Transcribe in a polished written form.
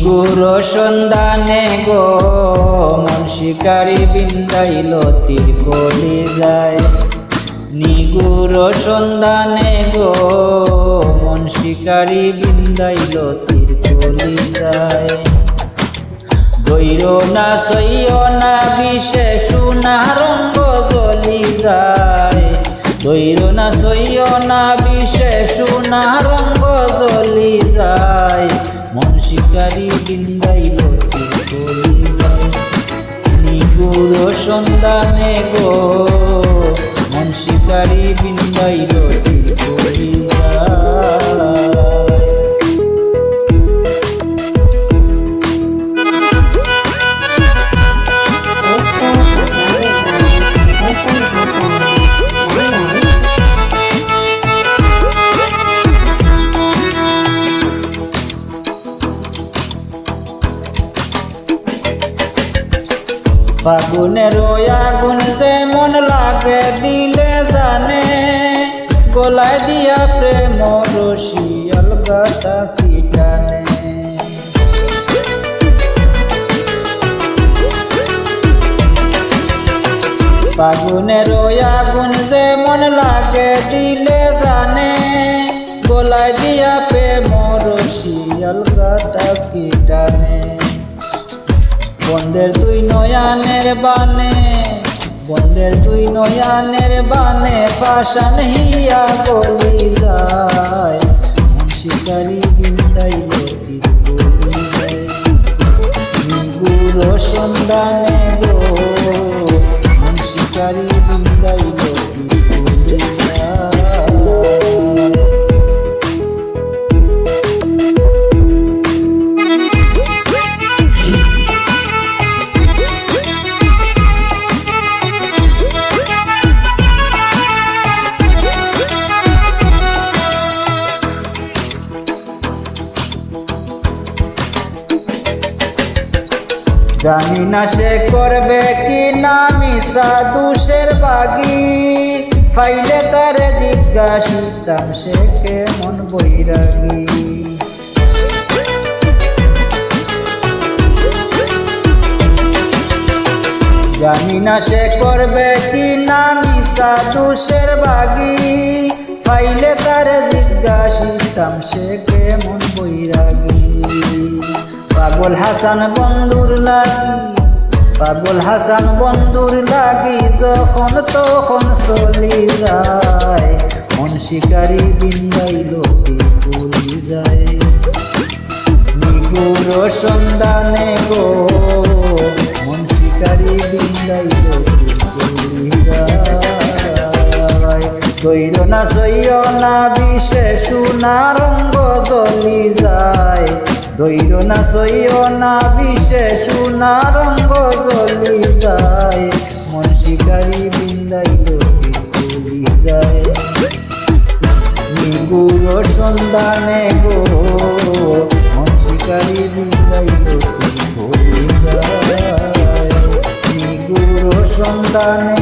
নিগুর সন্ধানে গো মন শিকারি বিন্দাইল তীর কলি যায়। নিগুর সন্ধানে গো মন শিকারি বিন্দাইল তীর কলি যায়। দৈর না সইয় না বিষে সোনা রঙ্গ জ্বলি যায়। দৈর না সইয় না বিষে সোনা রঙ্গ জ্বলি যায়। মন শিকারি বিন্দাইল তীর কলি যায়। নিগুর সন্ধানে গো মন শিকারি বিন্দাইল তীর কলি যায়। ফাগুনের আগুন যেমন লাগে দিলে জানে। গলায় দিয়া প্রেম রশি আলগাটা কি টানে। ফাগুনের আগুন যেমন লাগে দিলে জানে। গলায় দিয়া প্রেম রশি আলগাটা কি টানে। বন্ধের দুই নয়ানের বানে, বন্ধের দুই নয়ানের বানে পাশান হিয়া গলি যায়। মন শিকারি বিন্দাইল তীর কলি যায়। নিগুর সন্ধানে গো মন শিকারি বিন্দাইল তীর কলি যায়। জানি না সে করবে কি না মিশা দুষের বাগি। ফাইলে তারে জিজ্ঞাসিতাম সে কেমন বৈরাগী। জানি না সে করবে কি না মিশা দুষের বাগি। ফাইলে তারে জিজ্ঞাসিতাম সে কেমন বৈরাগী। পাগল হাসান বন্ধুর লাগি, পাগল হাসান বন্ধুর লাগি যখন তখন চলি যায়। মন শিকারি বিন্দাইল তীর কলি যায়। নিগুর সন্ধানে গো মন শিকারি বিন্দাইল তীর কলি যায়। দৈর না সইয় না বিষে সোনা রঙ্গ জ্বলি যায়। দৈর না সইয় না বিষে সোনা রঙ্গ জ্বলি যায়। মন শিকারি বিন্দাইল তীর কলি যায়। নিগুর সন্ধানে গো মন শিকারি বিন্দাইল তীর কলি যায়। নিগুর সন্ধানে